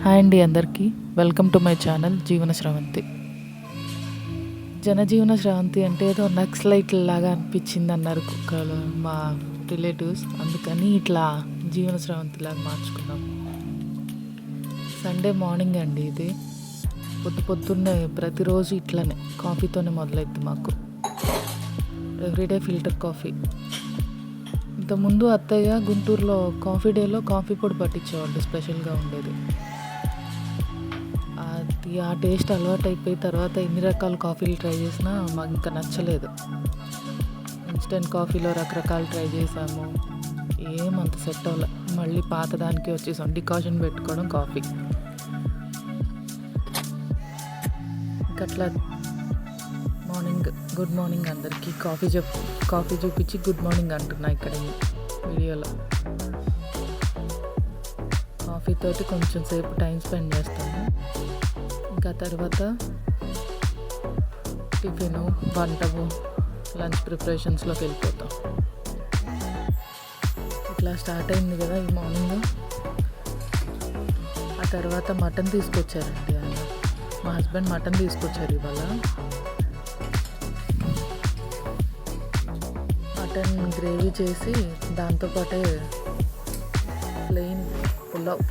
Hi అండి అందరికీ. Welcome to my channel జీవన స్రవంతి. జనజీవన స్రవంతి అంటే ఏదో నక్సలైట్ లాగా అనిపించింది అన్నారు కుక్కలు మా రిలేటివ్స్. అందుకని ఇట్లా జీవన స్రవంతి లాగా మార్చుకున్నాం. సండే మార్నింగ్ అండి ఇది. పొద్దున్నే ప్రతిరోజు ఇట్లనే కాఫీతోనే మొదలైద్ది మాకు. Everyday filter coffee. ఇంతకుముందు అత్తయ్య గుంటూరులో కాఫీ డేలో కాఫీ పొడి పట్టించేవాళ్ళు, స్పెషల్గా ఉండేది. అది ఆ టేస్ట్ అలవాటు అయిపోయి తర్వాత ఎన్ని రకాల కాఫీలు ట్రై చేసినా మాకు ఇంకా నచ్చలేదు. ఇన్స్టెంట్ కాఫీలో రకరకాలు ట్రై చేసాము, ఏమంత సెట్ అవ్వలే. మళ్ళీ పాతదానికి వచ్చేసాం, డికాషన్ పెట్టుకోవడం కాఫీ. ఇంకట్లా మార్నింగ్ గుడ్ మార్నింగ్ అందరికీ కాఫీ చూపించి గుడ్ మార్నింగ్ అంటున్నా ఇక్కడ వీడియోలో. కాఫీతోటి కొంచెం సేపు టైం స్పెండ్ చేస్తాము. ఇంకా తర్వాత టిఫిను, వంటము, లంచ్ ప్రిపరేషన్స్లోకి వెళ్ళిపోతాం. ఇట్లా స్టార్ట్ అయింది కదా ఈ మార్నింగ్. ఆ తర్వాత మటన్ తీసుకొచ్చారండి ఆయన, మా హస్బెండ్ మటన్ తీసుకొచ్చారు ఇవాళ. మటన్ గ్రేవీ చేసి దాంతోపాటే ప్లెయిన్ పులావ్,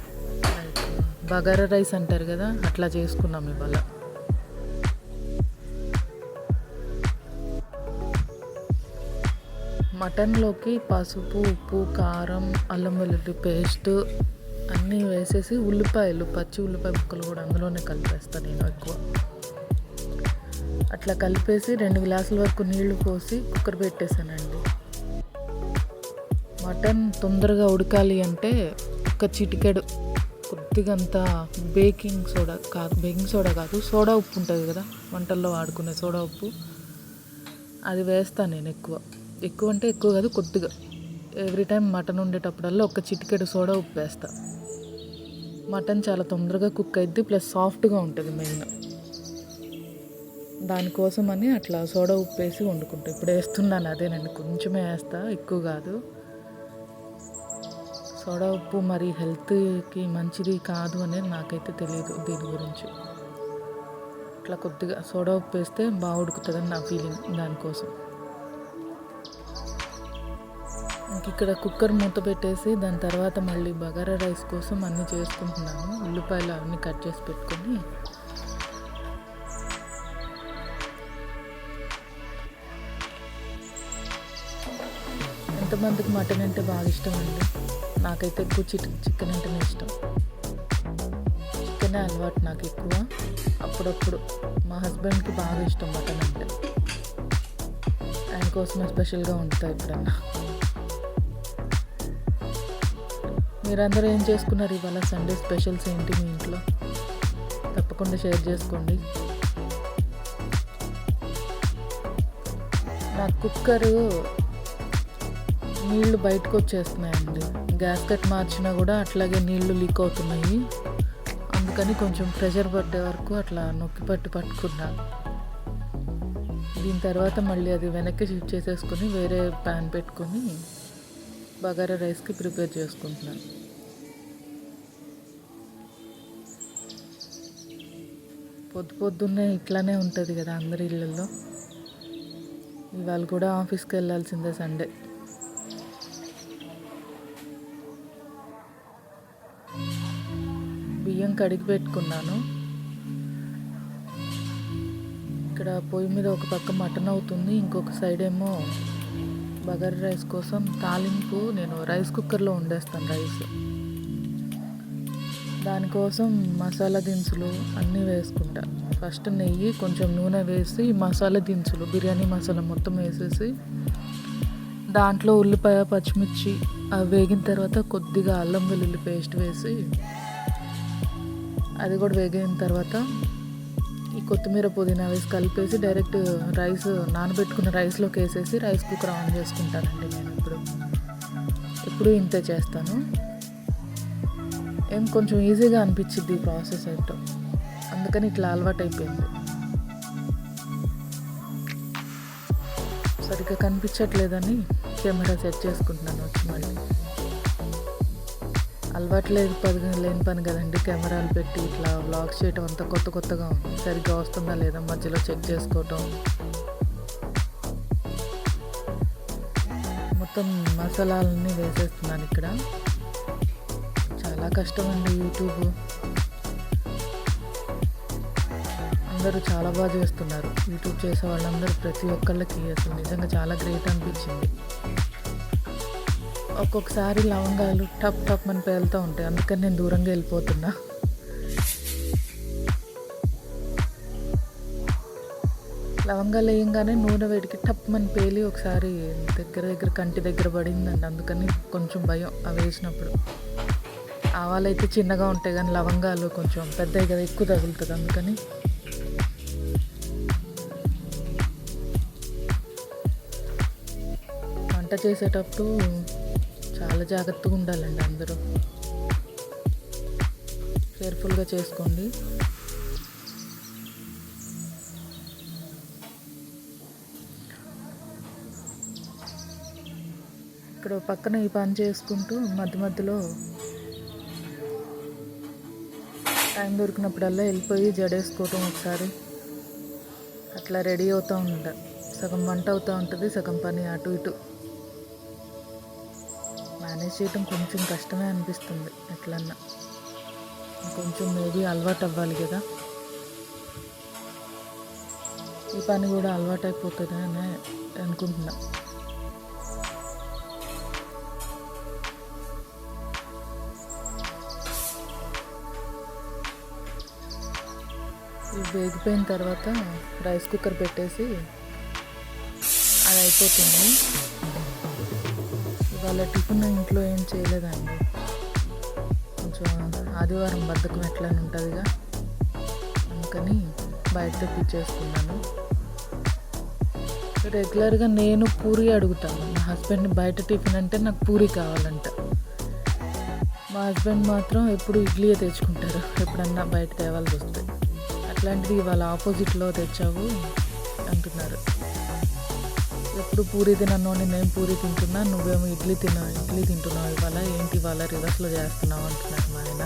బగారా రైస్ అంటారు కదా, అట్లా చేసుకున్నాం ఇవాళ. మటన్లోకి పసుపు, ఉప్పు, కారం, అల్లం వెల్లుల్లి పేస్ట్ అన్నీ వేసేసి ఉల్లిపాయలు, పచ్చి ఉల్లిపాయ ముక్కలు కూడా అందులోనే కలిపేస్తాను నేను ఎక్కువ. అట్లా కలిపేసి 2 గ్లాసుల వరకు నీళ్లు పోసి కుక్కర్ పెట్టేసానండి. మటన్ తొందరగా ఉడకాలి అంటే ఒక చిటికెడు కొద్దిగా అంతా బేకింగ్ సోడా కాదు, సోడా ఉప్పు ఉంటుంది కదా వంటల్లో వాడుకునే సోడా ఉప్పు, అది వేస్తాను నేను. ఎక్కువ అంటే ఎక్కువ కాదు, కొద్దిగా. ఎవ్రీ టైం మటన్ ఉండేటప్పుడల్లా ఒక చిటికెడు సోడా ఉప్పు వేస్తా. మటన్ చాలా తొందరగా కుక్ అయిద్ది, ప్లస్ సాఫ్ట్గా ఉంటుంది మెయిన్. దానికోసమని అట్లా సోడా ఉప్పు వేసి వండుకుంటా. ఇప్పుడు వేస్తున్నాను అదేనండి, కొంచెమే వేస్తా, ఎక్కువ కాదు. సోడా ఉప్పు మరి హెల్త్కి మంచిది కాదు అనేది నాకైతే తెలియదు దీని గురించి. ఇట్లా కొద్దిగా సోడా ఉప్పు వేస్తే బాగా ఉడుకుతుందని నా ఫీలింగ్. దానికోసం ఇంక ఇక్కడ కుక్కర్ మూత పెట్టేసి దాని తర్వాత మళ్ళీ బగారా రైస్ కోసం అన్నీ చేసుకుంటున్నాను. ఉల్లిపాయలు అన్నీ కట్ చేసి పెట్టుకొని ఎంతమందికి మటన్ అంటే బాగా ఇష్టం అండి. నాకైతే ఎక్కువ చికెన్ అంటేనే ఇష్టం. చికెనే అలవాటు నాకు ఎక్కువ. అప్పుడప్పుడు మా హస్బెండ్కి బాగా ఇష్టం మటన్ అంటే, ఆయన కోసమే స్పెషల్గా ఉంటాయి ఎప్పుడన్నా. మీరందరూ ఏం చేసుకున్నారు ఇవాళ? సండే స్పెషల్స్ ఏంటి మీ ఇంట్లో? తప్పకుండా షేర్ చేసుకోండి. నా కుక్కరు నీళ్లు బయటకు వచ్చేస్తున్నాయండి. గ్యాస్ కట్ మార్చినా కూడా అట్లాగే నీళ్లు లీక్ అవుతున్నాయి. అందుకని కొంచెం ప్రెషర్ పడ్డే వరకు అట్లా నొక్కి పట్టుకున్నా. దీని తర్వాత మళ్ళీ అది వెనక్కి షిఫ్ట్ చేసేసుకొని వేరే ప్యాన్ పెట్టుకొని బగారా రైస్కి ప్రిపేర్ చేసుకుంటున్నాను. పొద్దున్నే ఇట్లానే ఉంటుంది కదా అందరి ఇళ్ళల్లో. ఇవాళ కూడా ఆఫీస్కి వెళ్ళాల్సిందే సండే. బియ్యం కడిగి పెట్టుకున్నాను. ఇక్కడ పొయ్యి మీద ఒక పక్క మటన్ అవుతుంది, ఇంకొక సైడ్ ఏమో బగారా రైస్ కోసం తాలింపు నేను రైస్ కుక్కర్లో వండేస్తాను రైస్. దానికోసం మసాలా దినుసులు అన్నీ వేసుకుంటా. ఫస్ట్ నెయ్యి, కొంచెం నూనె వేసి మసాలా దినుసులు, బిర్యానీ మసాలా మొత్తం వేసేసి దాంట్లో ఉల్లిపాయ, పచ్చిమిర్చి అవి వేగిన తర్వాత కొద్దిగా అల్లం వెల్లుల్లి పేస్ట్ వేసి అది కూడా వేగిన తర్వాత ఈ కొత్తిమీర, పుదీనా వేసి కలిపేసి డైరెక్ట్ రైస్, నానబెట్టుకున్న రైస్లోకి వేసేసి రైస్ కుక్కర్ ఆన్ చేసుకుంటానండి నేను. ఎప్పుడు ఇంతే చేస్తాను. కొంచెం ఈజీగా అనిపించింది ఈ ప్రాసెస్ ఏంటో, అందుకని ఇట్లా అలవాటు అయిపోయింది. సరిగ్గా కనిపించట్లేదని కెమెరా సెట్ చేసుకుంటున్నాను వచ్చి మళ్ళీ. అలవాటు లేని పని కదండి, కెమెరాలు పెట్టి ఇట్లా వ్లాగ్స్ చేయటం అంతా కొత్తగా ఉంది. సరిగ్గా వస్తుందా లేదా మధ్యలో చెక్ చేసుకోవటం. మొత్తం మసాలాలన్నీ వేసేస్తున్నాను ఇక్కడ. చాలా కష్టం అండి యూట్యూబ్. అందరూ చాలా బాగా చేస్తున్నారు. యూట్యూబ్ చేసే వాళ్ళందరూ ప్రతి ఒక్కళ్ళకి అసలు నిజంగా చాలా గ్రేట్ అనిపించింది. ఒక్కొక్కసారి లవంగాలు టప్ అని పేలుతూ ఉంటాయి, అందుకని నేను దూరంగా వెళ్ళిపోతున్నా. లవంగాలు వేయంగానే నూనె వేడికి టప్మని పేలి ఒకసారి దగ్గర కంటి దగ్గర పడిందండి, అందుకని కొంచెం భయం అవి వేసినప్పుడు. ఆవాలైతే చిన్నగా ఉంటాయి కానీ లవంగాలు కొంచెం పెద్దవి కదా, ఎక్కువ తగులుతుంది. అందుకని వంట చేసేటప్పుడు చాలా జాగ్రత్తగా ఉండాలండి, అందరూ కేర్ఫుల్గా చేసుకోండి. ఇక్కడ పక్కన ఈ పని చేసుకుంటూ మధ్యలో టైం దొరికినప్పుడల్లా వెళ్ళిపోయి జడేసుకోవటం ఒకసారి అట్లా రెడీ అవుతూ ఉంటా. సగం వంట అవుతూ ఉంటుంది, సగం పని అటు ఇటు మేనేజ్ చేయటం కొంచెం కష్టమే అనిపిస్తుంది. ఎట్లన్నా కొంచెం మేబీ అలవాటు అవ్వాలి కదా, ఈ పని కూడా అలవాటు అయిపోతుందని అనుకుంటున్నా. ఇవి వేగిపోయిన తర్వాత రైస్ కుక్కర్ పెట్టేసి అది అయిపోతుంది. ఇవాళ టిఫిన్ ఇంట్లో ఏం చేయలేదండి, కొంచెం ఆదివారం బద్ధకం ఎట్లని ఉంటుందిగా, అందుకని బయట తెప్పించేసుకున్నాను. రెగ్యులర్గా నేను పూరి అడుగుతాను మా హస్బెండ్ని, బయట టిఫిన్ అంటే నాకు పూరి కావాలంట. మా హస్బెండ్ మాత్రం ఎప్పుడు ఇడ్లీయే తెచ్చుకుంటారు ఎప్పుడన్నా బయట తేవాల్సి వస్తే. అట్లాంటిది ఇవాళ ఆపోజిట్లో తెచ్చావు అంటున్నారు. ఎప్పుడు పూరి తినను నేను పూరి తింటున్నా, నువ్వేమో ఇడ్లీ తింటున్నావు ఇవాళ, ఏంటి ఇవాళ రివర్స్లో చేస్తున్నావు అంటున్నారు మా ఆయన.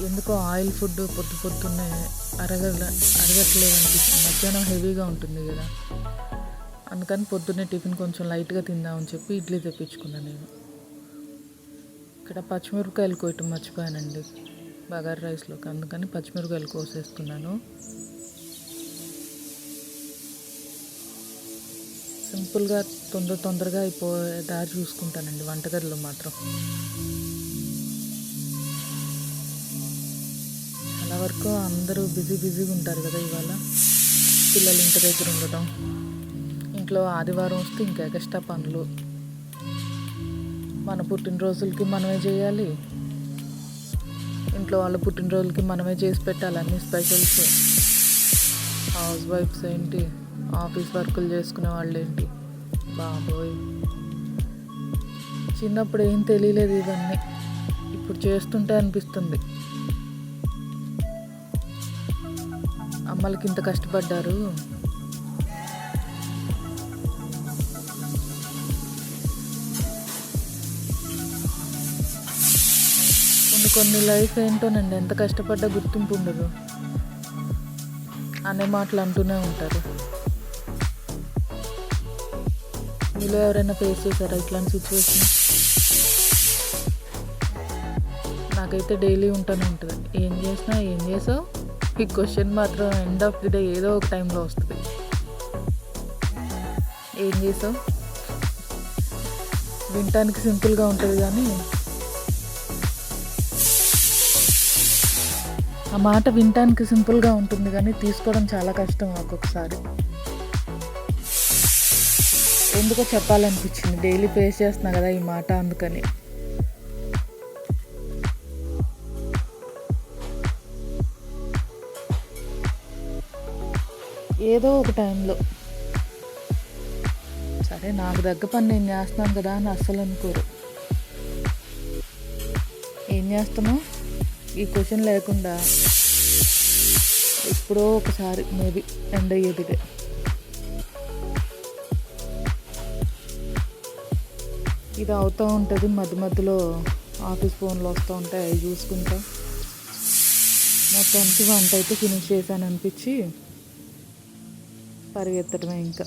ఎందుకో ఆయిల్ ఫుడ్ పొద్దున్నే అరగట్లేదు అనిపిస్తుంది. మధ్యాహ్నం హెవీగా ఉంటుంది కదా, అందుకని పొద్దున్నే టిఫిన్ కొంచెం లైట్గా తిందామని చెప్పి ఇడ్లీ తెప్పించుకున్నాను నేను. ఇక్కడ పచ్చిమిరపకాయలు కోయటం మర్చిపోయానండి బగారా రైస్లోకి, అందుకని పచ్చిమిరపకాయలు కోసేస్తున్నాను. సింపుల్గా తొందరగా అయిపోయే దారి చూసుకుంటానండి వంటగదిలో మాత్రం. చాలా వరకు అందరూ బిజీగా ఉంటారు కదా ఇవాళ, పిల్లలు ఇంటి దగ్గర ఉండటం, ఇంట్లో ఆదివారం వస్తే ఇంకా ఎక్స్ట్రా పనులు. మన పుట్టినరోజులకి మనమే చేయాలి, ఇంట్లో వాళ్ళ పుట్టినరోజులకి మనమే చేసి పెట్టాలి అన్ని స్పెషల్స్. హౌస్ వైఫ్స్ ఏంటి, ఆఫీస్ వర్కులు చేసుకునే వాళ్ళు ఏంటి, బాబోయ్ చిన్నప్పుడు ఏం తెలియలేదు ఇవన్నీ, ఇప్పుడు చేస్తుంటే అనిపిస్తుంది అమ్మలకి ఇంత కష్టపడ్డారు. కొన్ని లైఫ్ ఏంటోనండి, ఎంత కష్టపడ్డా గుర్తింపు ఉండదు అనే మాటలు అంటూనే ఉంటారు. మీలో ఎవరైనా ఫేస్ చేశారా ఇట్లాంటి సిచ్యువేషన్? నాకైతే డైలీ ఉంటూనే ఉంటుంది. ఏం చేసావు ఈ క్వశ్చన్ మాత్రం ఎండ్ ఆఫ్ ది డే ఏదో ఒక టైంలో వస్తుంది. ఏం చేసావు వినటానికి సింపుల్గా ఉంటుంది కానీ ఆ మాట వినటానికి సింపుల్గా ఉంటుంది కానీ తీసుకోవడం చాలా కష్టం ఒక్కొక్కసారి. ఎందుకో చెప్పాలనిపించింది, డైలీ ఫేస్ చేస్తున్నా కదా ఈ మాట, అందుకని. ఏదో ఒక టైంలో సరే నాకు దగ్గర పని నేను చేస్తున్నాను కదా అని అస్సలు అనుకోరు. ఏం చేస్తున్నావు ఈ క్వశ్చన్ లేకుండా ఎప్పుడో ఒకసారి మేబీ ఎండ్ అయ్యేదిదే. ఇది అవుతూ ఉంటుంది, మధ్య మధ్యలో ఆఫీస్ ఫోన్లు వస్తూ ఉంటాయి, అవి చూసుకుంటా. మొత్తానికి వంట అయితే ఫినిష్ చేశాను అనిపించి పరిగెత్తడమే ఇంకా.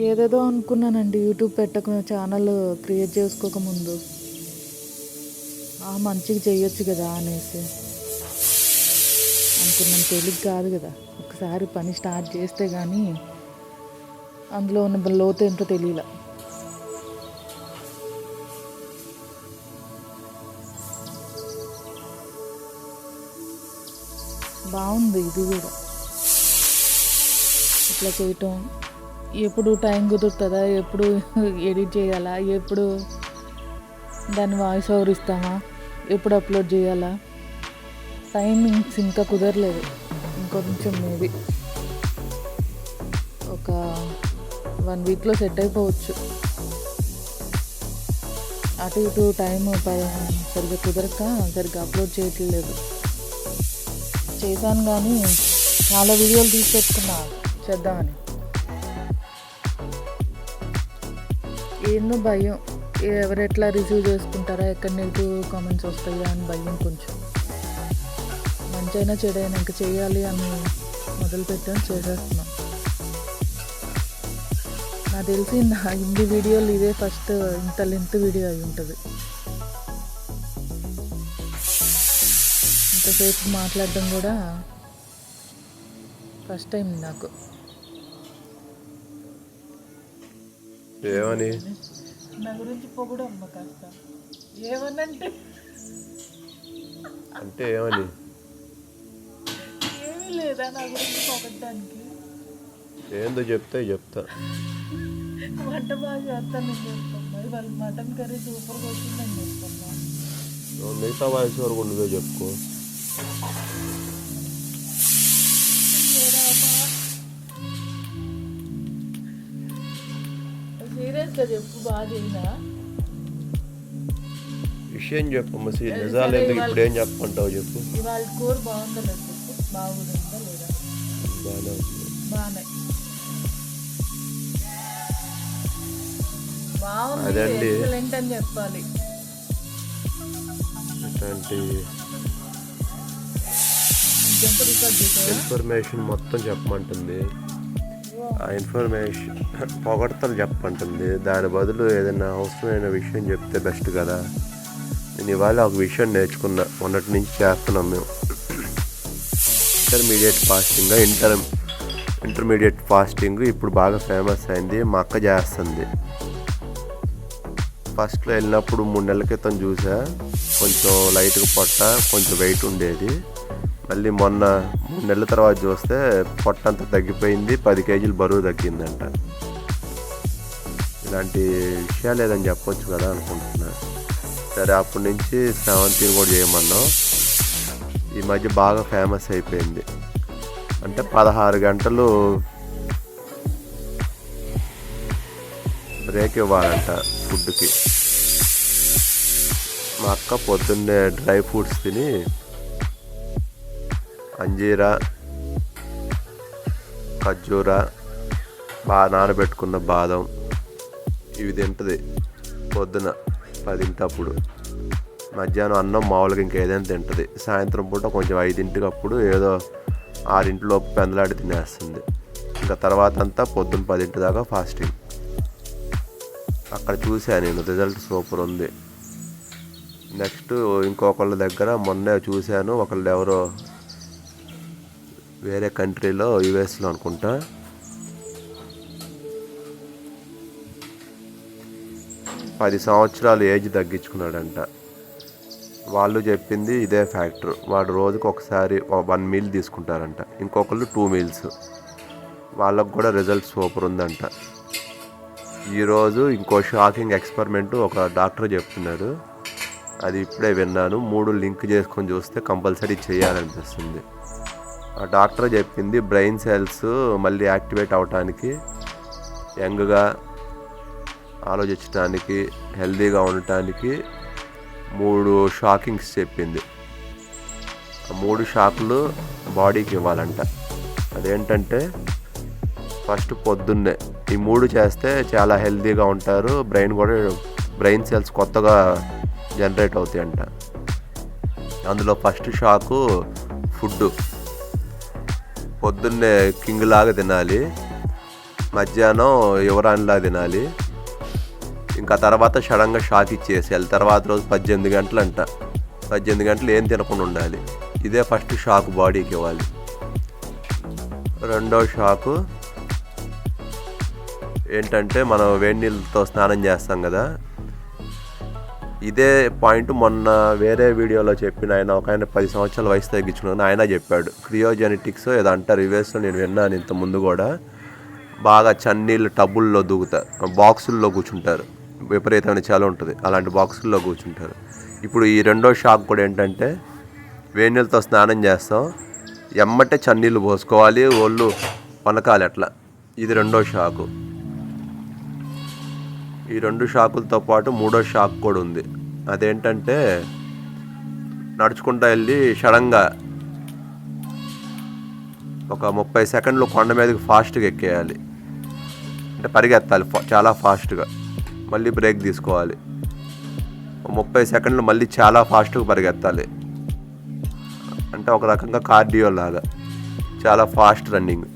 ఏదేదో అనుకున్నానండి యూట్యూబ్ ఛానల్ క్రియేట్ చేసుకోకముందు. మంచిగా చేయొచ్చు కదా అనేసి అనుకున్నాను. తెలియక కాదు కదా, ఒకసారి పని స్టార్ట్ చేస్తే కానీ అందులో ఉన్న లోతు ఎంతో తెలియలే. బాగుంది ఇది కూడా ఇట్లా చేయటం. ఎప్పుడు టైం కుదురుతుందా, ఎప్పుడు ఎడిట్ చేయాలా, ఎప్పుడు దాన్ని వాయిస్ ఓవర్ ఇస్తామా, ఎప్పుడు అప్లోడ్ చేయాలా, టైమింగ్స్ ఇంకా కుదరలేదు. ఇంకొంచెం మేబీ ఒక 1 వీక్లో సెట్ అయిపోవచ్చు. అటు ఇటు టైం సరిగ్గా కుదరక సరిగ్గా అప్లోడ్ చేయట్లేదు. చేశాను కానీ చాలా వీడియోలు తీసి పెట్టుకున్నా చేద్దామని. ఏందో భయం, ఎవరు ఎట్లా రిసీవ్ చేసుకుంటారా, ఎక్కడ నెగిటివ్ కామెంట్స్ వస్తాయా అని భయం. కొంచెం మంచైనా చెడైనా ఇంకా చేయాలి అని మొదలుపెట్టాను, చేసేస్తున్నాం. నాకు తెలిసి నా హిందీ వీడియోలు ఇదే ఫస్ట్ ఇంత లెంత్ వీడియో అయి ఉంటుంది. ఇంతసేపు మాట్లాడడం కూడా ఫస్ట్ టైం నాకు. ఏమని నా గురించి పొగుడు అమ్మ కాస్త. ఏమనంటే అంటే ఏమని? ఏమీ లేదా నా గురించి పొగడ్డానికి. ఏందో చెప్తా వంట బాగా చేస్తానని చెప్తున్నా. ఇవాళ మటన్ కర్రీ సూపర్గా వచ్చిందని చెప్తున్నా. మిగతా వాయిస్ వరకు నువ్వే చెప్పుకో. సీరియస్గా చెప్పు, బాగా చేయినా విషయం చెప్పమ్మ. నిజాలు ఎందుకు ఇప్పుడు ఏం చెప్పమంటావు చెప్పు. ఇవాళ కూర బాగుందా లేదా చెప్పు. బాగుందా లేదా? బాగానే ఉంది. బాగుంది. అదండి ఎక్సలెంట్ అని చెప్పాలి. ఇట్లాంటి ఇన్ఫర్మేషన్ మొత్తం చెప్పమంటుంది. ఆ ఇన్ఫర్మేషన్ పొగడతలు చెప్పమంటుంది. దాని బదులు ఏదైనా అవసరమైన విషయం చెప్తే బెస్ట్ కదా. నేను ఇవాళ ఒక విషయం నేర్చుకున్నా, మొన్నటి నుంచి చేస్తున్నాం మేము. ఇంటర్మీడియట్ ఫాస్టింగ్ ఇప్పుడు బాగా ఫేమస్ అయింది. మా అక్క చేస్తుంది. ఫస్ట్లో వెళ్ళినప్పుడు 3 నెలల క్రితం చూసా, కొంచెం లైట్గా పొట్ట, కొంచెం వెయిట్ ఉండేది. మళ్ళీ మొన్న 3 నెలల తర్వాత చూస్తే పొట్ట అంతా తగ్గిపోయింది, 10 కేజీలు బరువు తగ్గిందంట. ఇలాంటి విషయాలు ఏదని చెప్పొచ్చు కదా అనుకుంటున్నా. సరే, అప్పటి నుంచి 17 కూడా చేయమన్నాం. ఈ మధ్య బాగా ఫేమస్ అయిపోయింది. అంటే 16 గంటలు బ్రేక్ ఇవ్వాలంట ఫుడ్కి. మా అక్క పొద్దున్నే డ్రై ఫ్రూట్స్ తిని అంజీరా, ఖర్జూరా, బాగా నానబెట్టుకున్న బాదం ఇవి తింటుంది పొద్దున 10 మధ్యాహ్నం అన్నం మామూలుగా ఇంకేదైనా తింటుంది. సాయంత్రం పూట కొంచెం 5 అప్పుడు ఏదో 6 పెందలాడి తినేస్తుంది. ఇంకా తర్వాత అంతా పొద్దున్న 10 దాకా ఫాస్టింగ్. అక్కడ చూశాను నేను, రిజల్ట్ సూపర్ ఉంది. నెక్స్ట్ ఇంకొకళ్ళ దగ్గర మొన్నే చూశాను, ఒకళ్ళు ఎవరో వేరే కంట్రీలో, యుఎస్లో అనుకుంటా, 10 సంవత్సరాలు ఏజ్ తగ్గించుకున్నాడంట. వాళ్ళు చెప్పింది ఇదే ఫ్యాక్టర్. వాడు రోజుకు ఒకసారి 1 మీల్ తీసుకుంటారంట, ఇంకొకళ్ళు 2 మీల్స్. వాళ్ళకు కూడా రిజల్ట్ సూపర్ ఉందంట. ఈరోజు ఇంకో షాకింగ్ ఎక్స్పెరిమెంట్ ఒక డాక్టర్ చెప్తున్నాడు, అది ఇప్పుడే విన్నాను. 3 లింక్ చేసుకొని చూస్తే కంపల్సరీ చేయాలనిపిస్తుంది. ఆ డాక్టర్ చెప్పింది బ్రెయిన్ సెల్స్ మళ్ళీ యాక్టివేట్ అవటానికి, యంగ్గా ఆలోచించడానికి, హెల్తీగా ఉండటానికి 3 షాకింగ్స్ చెప్పింది. ఆ 3 షాకులు బాడీకి ఇవ్వాలంట. అదేంటంటే ఫస్ట్ పొద్దున్నే ఈ 3 చేస్తే చాలా హెల్తీగా ఉంటారు. బ్రెయిన్ సెల్స్ కొత్తగా జనరేట్ అవుతాయంట. అందులో ఫస్ట్ షాకు ఫుడ్డు. పొద్దున్నే కింగ్ లాగా తినాలి, మధ్యాహ్నం యువరాణిలాగా తినాలి, ఇంకా తర్వాత సడన్గా షాక్ ఇచ్చేసేయాలి. తర్వాత రోజు 18 గంటలు అంట. 18 గంటలు ఏం తినకుండా ఉండాలి. ఇదే ఫస్ట్ షాక్ బాడీకి ఇవ్వాలి. రెండో షాకు ఏంటంటే మనం వేడి నీళ్ళతో స్నానం చేస్తాం కదా, ఇదే పాయింట్ మొన్న వేరే వీడియోలో చెప్పిన ఒక ఆయన 10 సంవత్సరాల వయసు తగ్గించుకున్నాను ఆయన చెప్పాడు. క్రియోజెనెటిక్స్ ఏదో అంటారు, రివర్స్లో నేను విన్నాను ఇంత ముందు కూడా. బాగా చన్నీళ్ళు టబ్బుల్లో దూకుతా, బాక్సుల్లో కూర్చుంటారు, విపరీతమైన చలి ఉంటుంది, అలాంటి బాక్సుల్లో కూర్చుంటారు. ఇప్పుడు ఈ రెండో షాక్ కూడా ఏంటంటే వేడి నీళ్ళతో స్నానం చేస్తాం, ఎమ్మటే చన్నీళ్ళు పోసుకోవాలి, ఒళ్ళు వనకాలి అట్లా. ఇది రెండో షాకు. ఈ 2 షాకులతో పాటు మూడో షాక్ కూడా ఉంది. అదేంటంటే నడుచుకుంటూ వెళ్ళి సడన్గా ఒక 30 సెకండ్లు కొండ మీదకి ఫాస్ట్గా ఎక్కేయాలి, అంటే పరిగెత్తాలి చాలా ఫాస్ట్గా, మళ్ళీ బ్రేక్ తీసుకోవాలి. 30 సెకండ్లు మళ్ళీ చాలా ఫాస్ట్గా పరిగెత్తాలి, అంటే ఒక రకంగా కార్డియో లాగా చాలా ఫాస్ట్ రన్నింగ్.